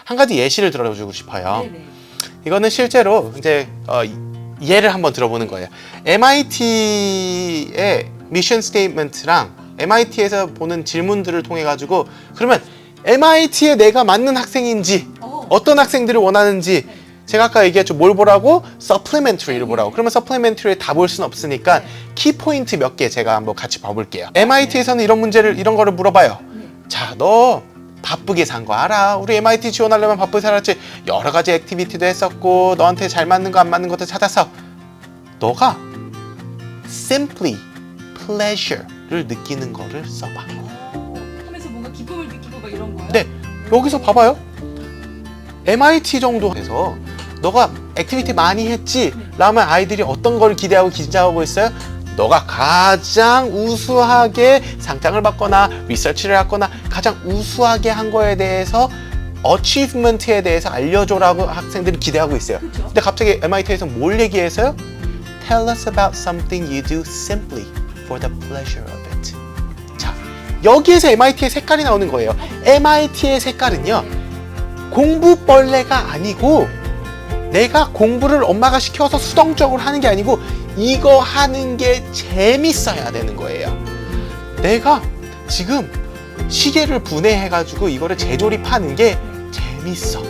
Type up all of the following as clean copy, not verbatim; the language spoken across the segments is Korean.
한 가지 예시를 들어주고 싶어요. 네네. 이거는 실제로 이제 예를 한번 들어보는 거예요. MIT의 미션 스테이트먼트랑 MIT에서 보는 질문들을 통해 가지고 그러면 MIT에 내가 맞는 학생인지 어떤 학생들을 원하는지 제가 아까 얘기했죠. 뭘 보라고? supplementary를 보라고. 그러면 supplementary를 다 볼 수는 없으니까 키포인트 몇 개 제가 한번 같이 봐볼게요. MIT에서는 이런 거를 물어봐요. 자, 너 바쁘게 산 거 알아? 우리 MIT 지원하려면 바쁘게 살았지. 여러 가지 액티비티도 했었고 너한테 잘 맞는 거 안 맞는 것도 찾아서 너가 simply pleasure를 느끼는 거를 써봐. 하면서 뭔가 기쁨을 느끼고 막 이런 거요? 네, 여기서 봐봐요. MIT 정도 해서 너가 액티비티 많이 했지? 라면 아이들이 어떤 걸 기대하고 긴장하고 있어요? 너가 가장 우수하게 상장을 받거나 리서치를 하거나 가장 우수하게 한 거에 대해서 achievement에 대해서 알려줘라고 학생들이 기대하고 있어요. 그쵸? 근데 갑자기 MIT에서 뭘 얘기해서요? Tell us about something you do simply for the pleasure of it. 자, 여기에서 MIT의 색깔이 나오는 거예요. MIT의 색깔은요, 공부벌레가 아니고 내가 공부를 엄마가 시켜서 수동적으로 하는 게 아니고 이거 하는 게 재밌어야 되는 거예요. 내가 지금 시계를 분해해가지고 이거를 재조립하는 게 재밌어.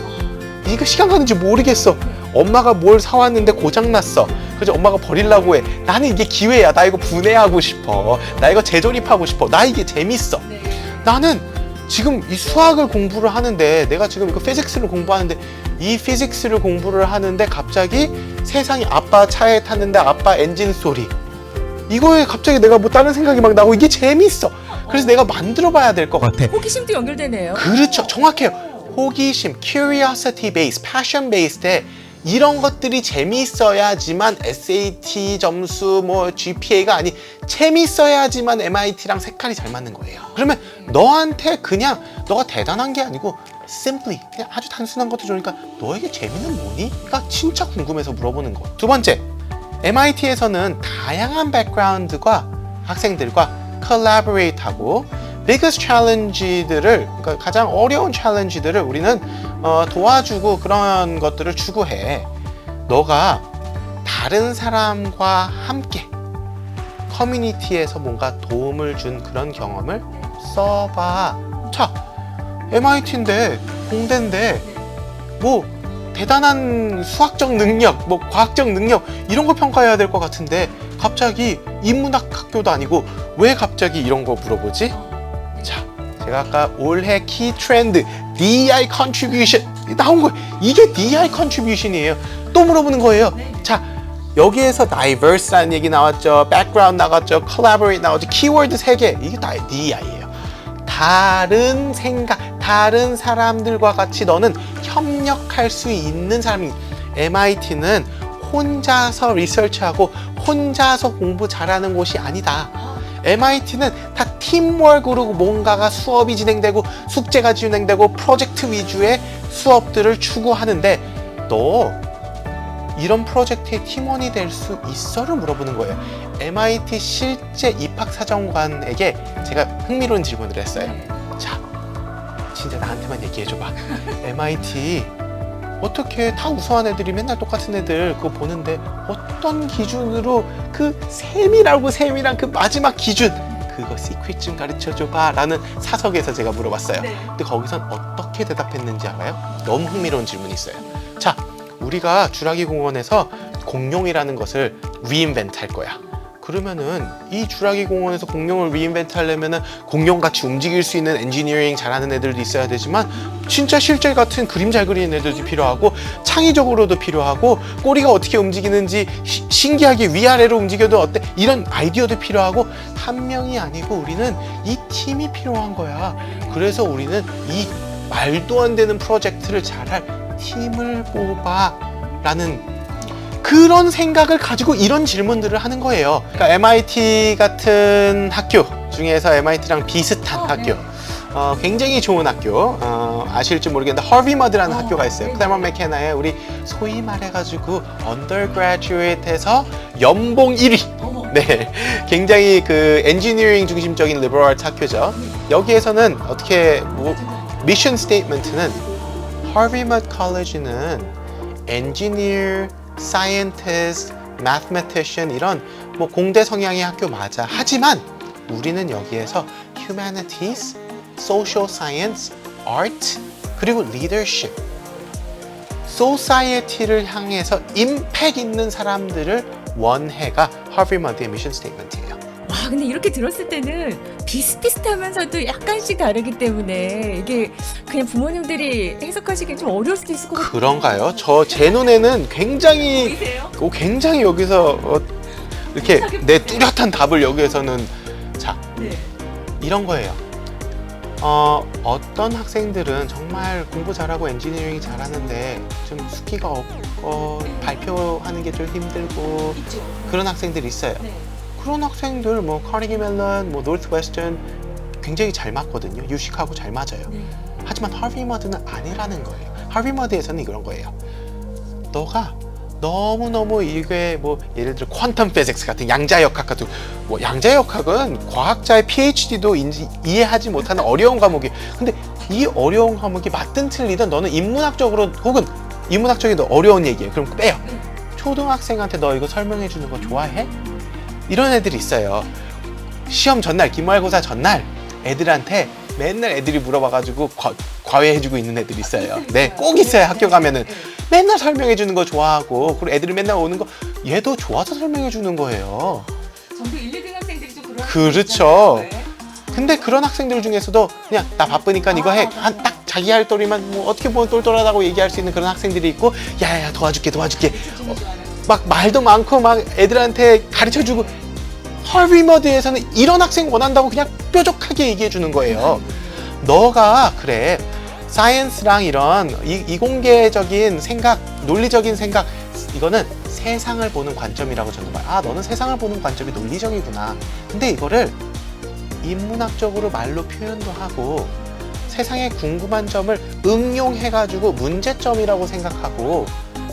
이거 시간 가는지 모르겠어. 엄마가 뭘 사왔는데 고장났어. 그래서 엄마가 버리려고 해. 나는 이게 기회야. 나 이거 분해하고 싶어. 나 이거 재조립하고 싶어. 나 이게 재밌어. 네. 나는 지금 이 수학을 공부를 하는데 내가 지금 이거 피직스를 공부하는데 이 피직스를 공부를 하는데 갑자기 세상에 아빠 차에 탔는데 아빠 엔진 소리 이거에 갑자기 내가 뭐 다른 생각이 막 나고 이게 재밌어. 그래서 내가 만들어 봐야 될 것 같아. 호기심도 연결되네요. 그렇죠. 정확해요. 호기심, curiosity based, passion based에 이런 것들이 재미있어야지만 SAT 점수, 뭐 GPA가 아니 재미있어야지만 MIT랑 색깔이 잘 맞는 거예요. 그러면 너한테 그냥 너가 대단한 게 아니고 simply 그냥 아주 단순한 것도 좋으니까 너에게 재미는 뭐니?가 진짜 궁금해서 물어보는 거. 두 번째, MIT에서는 다양한 백그라운드과 학생들과 collaborate하고 biggest challenge들을 그러니까 가장 어려운 challenge들을 우리는 도와주고 그런 것들을 추구해. 너가 다른 사람과 함께 커뮤니티에서 뭔가 도움을 준 그런 경험을 써봐. 자, MIT인데 공대인데 뭐 대단한 수학적 능력, 뭐 과학적 능력 이런 거 평가해야 될 것 같은데 갑자기 인문학 학교도 아니고 왜 갑자기 이런 거 물어보지? 자, 제가 아까 올해 키 트렌드 DEI contribution 나온 거예요. 이게 DEI contribution이에요. 또 물어보는 거예요. 자, 여기에서 diverse라는 얘기 나왔죠. background 나왔죠. collaborate 나왔죠. 키워드 3개. 이게 다 DEI예요. 다른 생각, 다른 사람들과 같이 너는 협력할 수 있는 사람이 MIT는 혼자서 리서치하고 혼자서 공부 잘하는 곳이 아니다. MIT는 다 팀워크로 뭔가가 수업이 진행되고 숙제가 진행되고 프로젝트 위주의 수업들을 추구하는데 너 이런 프로젝트의 팀원이 될 수 있어를 물어보는 거예요. MIT 실제 입학사정관에게 제가 흥미로운 질문을 했어요. 자, 진짜 나한테만 얘기해줘봐. MIT 어떻게 다 우수한 애들이 맨날 똑같은 애들 그거 보는데 어떤 기준으로 그 세밀한 그 마지막 기준 그거 시크릿 좀 가르쳐줘봐 라는 사석에서 제가 물어봤어요. 근데 거기선 어떻게 대답했는지 알아요? 너무 흥미로운 질문이 있어요. 자, 우리가 주라기 공원에서 공룡이라는 것을 리인벤트 할 거야. 그러면은 이 주라기 공원에서 공룡을 리인벤트 하려면은 공룡같이 움직일 수 있는 엔지니어링 잘하는 애들도 있어야 되지만 진짜 실제 같은 그림 잘 그리는 애들도 필요하고 창의적으로도 필요하고 꼬리가 어떻게 움직이는지 신기하게 위아래로 움직여도 어때 이런 아이디어도 필요하고 한 명이 아니고 우리는 이 팀이 필요한 거야. 그래서 우리는 이 말도 안 되는 프로젝트를 잘할 팀을 뽑아 라는 그런 생각을 가지고 이런 질문들을 하는 거예요. 그러니까 MIT 같은 학교 중에서 MIT랑 비슷한 학교 굉장히 좋은 학교 아실지 모르겠는데 허비머드라는 학교가 있어요. 클레먼트 맥케나에 우리 소위 말해가지고 언더그래주에이트에서 연봉 1위 네, 굉장히 그 엔지니어링 중심적인 리버럴 아트 학교죠. 여기에서는 어떻게 미션 스테이트먼트는 Harvard College는 engineer, scientist, mathematician 이런 뭐 공대 성향의 학교 맞아. 하지만 우리는 여기에서 humanities, social science, art 그리고 leadership, society를 향해서 임팩 있는 사람들을 원해가 하버드의 미션 스테이트먼트예요. 와, 근데 이렇게 들었을 때는 비슷비슷하면서도 약간씩 다르기 때문에 이게 그냥 부모님들이 해석하시기 좀 어려울 수도 있을 것 같아요. 그런가요? 제 눈에는 굉장히 보이세요? 굉장히 여기서 이렇게 내 뚜렷한 답을 여기에서는 자 네. 이런 거예요. 어떤 학생들은 정말 공부 잘하고 엔지니어링 잘하는데 좀 숫기가 없고 발표하는 게 좀 힘들고 있죠. 그런 학생들이 있어요. 네. 그런 학생들 뭐 카네기 멜론, 뭐 노스웨스턴 굉장히 잘 맞거든요. 유식하고 잘 맞아요. 네. 하지만 하버드는 아니라는 거예요. 하버드에서는 이런 거예요. 너가 너무너무 이게 뭐 예를 들어 퀀텀 피직스 같은 양자역학 같은 뭐 양자역학은 과학자의 PhD도 이해하지 못하는 어려운 과목이에요. 근데 이 어려운 과목이 맞든 틀리든 너는 인문학적으로 혹은 인문학적인 어려운 얘기예요. 그럼 빼요. 초등학생한테 너 이거 설명해 주는 거 좋아해? 이런 애들이 있어요. 시험 전날, 기말고사 전날 애들한테 맨날 애들이 물어봐가지고 과외해주고 있는 애들이 있어요. 네, 꼭 있어요. 학교 가면은 맨날 설명해주는 거 좋아하고 그리고 애들이 맨날 오는 거 얘도 좋아서 설명해주는 거예요. 전교 1, 2등 학생들이 좀 그런 그렇죠. 학생들 있잖아요. 근데 그런 학생들 중에서도 그냥 나 바쁘니까 이거 해. 한 딱 자기 할 도리만 뭐 어떻게 보면 똘똘하다고 얘기할 수 있는 그런 학생들이 있고 야야 도와줄게 집중을 좋아하는. 막 말도 많고 막 애들한테 가르쳐주고 하버드에서는 이런 학생 원한다고 그냥 뾰족하게 얘기해 주는 거예요. 너가 그래 사이언스랑 이런 이공계적인 생각, 논리적인 생각 이거는 세상을 보는 관점이라고 저는 봐요. 아 너는 세상을 보는 관점이 논리적이구나. 근데 이거를 인문학적으로 말로 표현도 하고 세상에 궁금한 점을 응용해가지고 문제점이라고 생각하고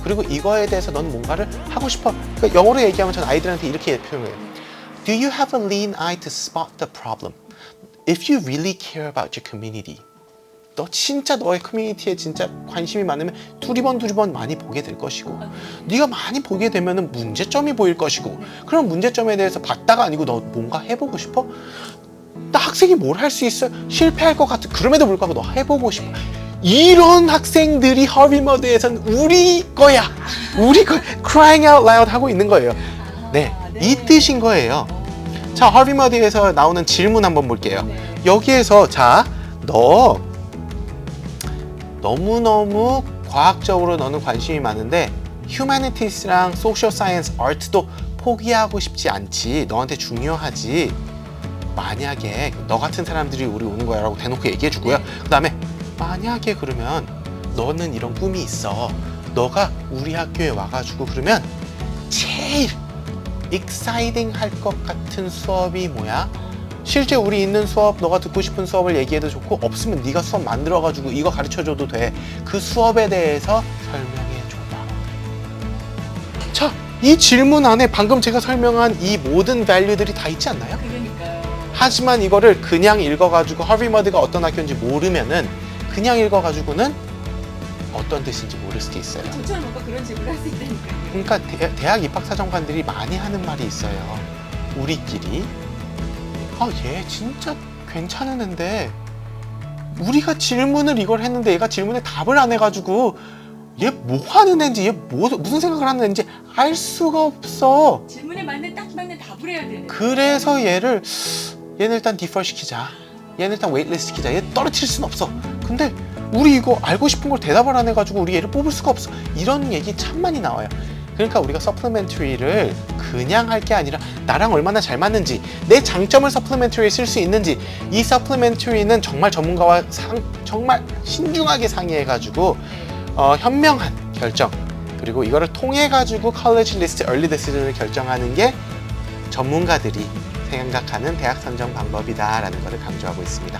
그리고 이거에 대해서 넌 뭔가를 하고 싶어. 그러니까 영어로 얘기하면 전 아이들한테 이렇게 표현해요. Do you have a lean eye to spot the problem? If you really care about your community, 너 진짜 너의 커뮤니티에 진짜 관심이 많으면 두리번 많이 보게 될 것이고 네가 많이 보게 되면 문제점이 보일 것이고 그런 문제점에 대해서 봤다가 아니고 너 뭔가 해보고 싶어? 나 학생이 뭘 할 수 있어? 실패할 것 같아. 그럼에도 불구하고 너 해보고 싶어. 이런 학생들이 하버드에서는 우리 거야. 우리 거 crying out loud 하고 있는 거예요. 네, 이 뜻인 거예요. 자, 하버드에서 나오는 질문 한번 볼게요. 여기에서 자, 너 너무너무 과학적으로 너는 관심이 많은데 휴머니티스랑 소셜 사이언스, 아트도 포기하고 싶지 않지. 너한테 중요하지. 만약에 너 같은 사람들이 우리 오는 거야 라고 대놓고 얘기해 주고요. 그 다음에 만약에 그러면 너는 이런 꿈이 있어. 너가 우리 학교에 와가지고 그러면 제일 exciting 할 것 같은 수업이 뭐야? 실제 우리 있는 수업, 너가 듣고 싶은 수업을 얘기해도 좋고 없으면 네가 수업 만들어가지고 이거 가르쳐줘도 돼. 그 수업에 대해서 설명해줘봐. 자, 이 질문 안에 방금 제가 설명한 이 모든 밸류들이 다 있지 않나요? 그러니까요. 하지만 이거를 그냥 읽어가지고 하버드가 어떤 학교인지 모르면은 그냥 읽어가지고는 어떤 뜻인지 모를 수도 있어요. 저처럼 뭔가 그런 질문을 할 수 있다니까요. 그러니까 대학 입학사정관들이 많이 하는 말이 있어요. 우리끼리 얘 진짜 괜찮은 앤데 우리가 질문을 이걸 했는데 얘가 질문에 답을 안 해가지고 얘 뭐 하는 앤지 얘 무슨 생각을 하는 앤지 알 수가 없어. 질문에 딱 맞는 답을 해야 되네. 그래서 얘는 일단 디펄 시키자. 얘는 일단 웨이트리스트 시키자. 얘 떨어뜨릴 순 없어. 근데 우리 이거 알고 싶은 걸 대답을 안 해가지고 우리 얘를 뽑을 수가 없어. 이런 얘기 참 많이 나와요. 그러니까 우리가 서플리멘터리를 그냥 할 게 아니라 나랑 얼마나 잘 맞는지, 내 장점을 서플리멘터리에 쓸 수 있는지, 이 서플리멘터리는 정말 전문가와 정말 신중하게 상의해가지고 현명한 결정, 그리고 이거를 통해가지고 컬리지 리스트, 얼리 디시전을 결정하는 게 전문가들이 생각하는 대학 선정 방법이다라는 것을 강조하고 있습니다.